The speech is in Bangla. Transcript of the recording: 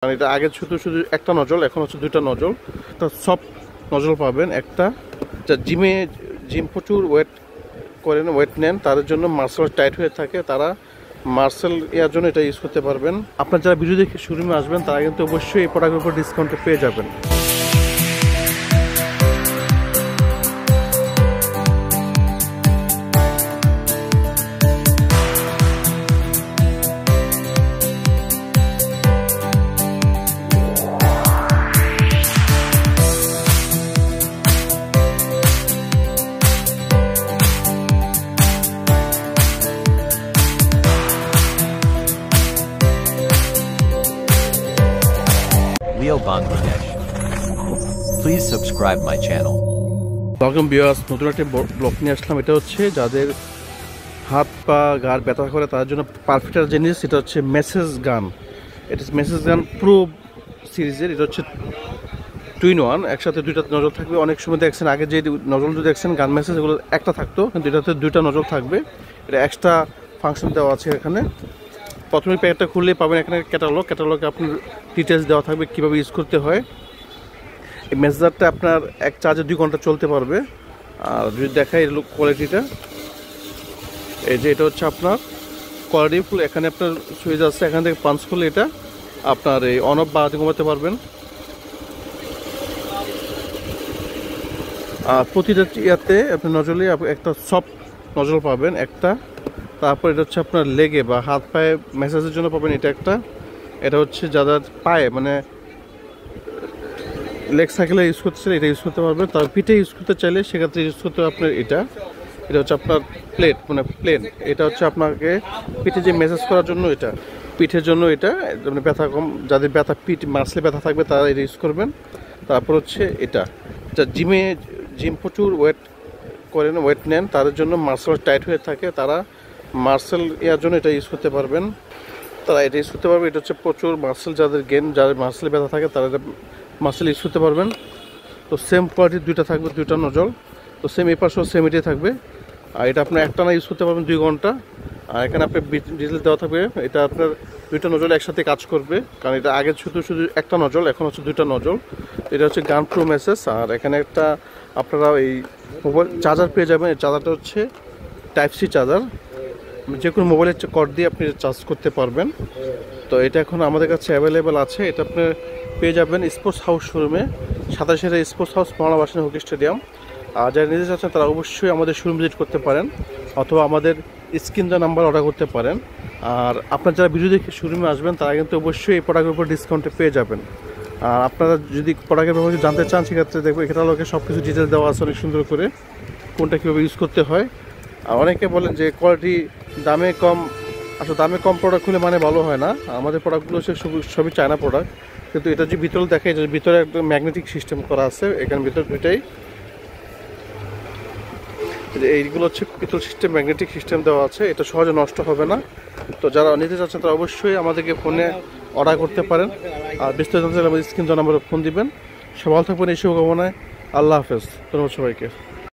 কারণ এটা আগে শুধু শুধু একটা নজল, এখন হচ্ছে দুইটা নজল। তো সব নজল পাবেন একটা। যা জিম প্রচুর ওয়েট করেন, ওয়েট নেন, তাদের জন্য মাসেল টাইট হয়ে থাকে, তারা মাসেল এর জন্য এটা ইউজ করতে পারবেন। আপনার যারা ভিডিও দেখে শোরুমে আসবেন তারা কিন্তু অবশ্যই এই প্রোডাক্টের উপর ডিসকাউন্টে পেয়ে যাবেন। Leo Bangladesh. Please subscribe my channel. Welcome viewers, নতুন একটা ব্লগ নিয়ে আসলাম। এটা হচ্ছে যাদের হাত পা গার ব্যথা করে তাদের জন্য পারফেক্ট জিনিস। এটা হচ্ছে মেসেজ গান। এটা মেসেজ গান প্রো সিরিজের। এটা হচ্ছে 2-in-1, একসাথে দুইটা নজল থাকবে। অনেক সময় দেখছেন আগে যে নজলটা দেখছেন গান মেসেজ, এগুলো একটা থাকতো, কিন্তু এটাতে দুইটা নজল থাকবে। এটা এক্সট্রা ফাংশন দেওয়া আছে এখানে। প্রথমে প্যাকেটটা খুললেই পাবেন এখানে ক্যাটালগে আপনার ডিটেলস দেওয়া থাকবে কীভাবে ইউজ করতে হয়। এই মেসেজারটা আপনার এক চার্জে 2 ঘন্টা চলতে পারবে। আর যদি দেখাই এর কোয়ালিটিটা, এই যে এটা হচ্ছে আপনার কোয়ালিটি ফুল। এখানে আপনার সুইচ আছে, এখান থেকে পাঞ্চ করলে এটা আপনার এই অন অফ বাড়াতে কমাতে পারবেন। আর প্রতিটা ইয়াতে আপনার নজলে একটা সফট নজল পাবেন একটা। তারপর এটা হচ্ছে আপনার লেগে বা হাত পায়ে ম্যাসাজের জন্য পাবেন এটা একটা। এটা হচ্ছে যাদের পায়ে মানে লেগ সাইকেলে ইউজ করতে চাইলে এটা ইউজ করতে পারবেন। তার পিঠে ইউজ করতে চাইলে সেক্ষেত্রে ইউজ করতে হবে আপনার এটা। এটা হচ্ছে আপনার প্লেট মানে প্লেন। এটা হচ্ছে আপনাকে পিঠে যে ম্যাসাজ করার জন্য, এটা পিঠের জন্য। এটা মানে ব্যথা কম, যাদের ব্যথা পিঠ মাসলে ব্যথা থাকবে তারা এটা ইউজ করবেন। তারপর হচ্ছে এটা যা জিম প্রচুর ওয়েট করেন, ওয়েট নেন, তাদের জন্য মাসেল টাইট হয়ে থাকে, তারা মাসেল এর জন্য এটা ইউজ করতে পারবেন। তারা এটা ইউজ করতে পারবে। এটা হচ্ছে প্রচুর মাসেল যাদের যাদের মাসেলে ব্যথা থাকে তারা এটা মাসেল ইউজ করতে পারবেন। তো সেম কোয়ালিটির দুইটা থাকবে, দুইটা নজল। তো সেম এই পাশেও সেম এটাই থাকবে। আর এটা আপনার একটানা ইউজ করতে পারবেন 2 ঘন্টা। আর এখানে আপনার ডিটেল দেওয়া থাকবে। এটা আপনার দুইটা নজল একসাথে কাজ করবে, কারণ এটা আগে শুধু শুধু একটা নজল, এখন হচ্ছে দুইটা নজল। এটা হচ্ছে গান প্রো মেসেজ। আর এখানে একটা আপনারা এই মোবাইল চার্জার পেয়ে যাবেন। এই চার্জারটা হচ্ছে টাইপ সি চার্জার, যে কোনো মোবাইলের কর্ড দিয়ে আপনি চার্জ করতে পারবেন। তো এটা এখন আমাদের কাছে অ্যাভেলেবেল আছে। এটা আপনি পেয়ে যাবেন স্পোর্টস হাউস শোরুমে, 27 স্পোর্টস হাউস মহাবাসিনী হকি স্টেডিয়াম। আর যারা নিতে চাচ্ছেন তারা অবশ্যই আমাদের শোরুম ভিজিট করতে পারেন, অথবা আমাদের স্ক্রিন দেওয়া নাম্বার অর্ডার করতে পারেন। আর আপনার যারা ভিডিও দেখে শোরুমে আসবেন তারা কিন্তু অবশ্যই এই প্রোডাক্টের উপর ডিসকাউন্টে পেয়ে যাবেন। আর আপনারা যদি প্রোডাক্টের ব্যাপারে জানতে চান সেক্ষেত্রে দেখবেন এখানে লোকে সব কিছু ডিটেলস দেওয়া আছে অনেক সুন্দর করে, কোনটা কীভাবে ইউজ করতে হয়। আর অনেকে বলেন যে কোয়ালিটি দামে কম, আসলে দামে কম প্রোডাক্ট খুলে মানে ভালো হয় না। আমাদের প্রোডাক্টগুলো হচ্ছে সবই চায়না প্রোডাক্ট, কিন্তু এটা যে ভিতরে দেখে এটার ভিতরে একটা ম্যাগনেটিক সিস্টেম করা আছে। এখানে ভিতরে দুইটাই এইগুলো হচ্ছে পিতল সিস্টেম, ম্যাগনেটিক সিস্টেম দেওয়া আছে। এটা সহজে নষ্ট হবে না। তো যারা নিতে চাচ্ছেন তারা অবশ্যই আমাদেরকে ফোনে অর্ডার করতে পারেন। আর বিস্তারিত জানতে আমাদের স্ক্রিন নাম্বারে ফোন দিবেন। সব ভালো থাকবেন এই শুভকামনায়। আল্লাহ হাফেজ। ধন্যবাদ সবাইকে।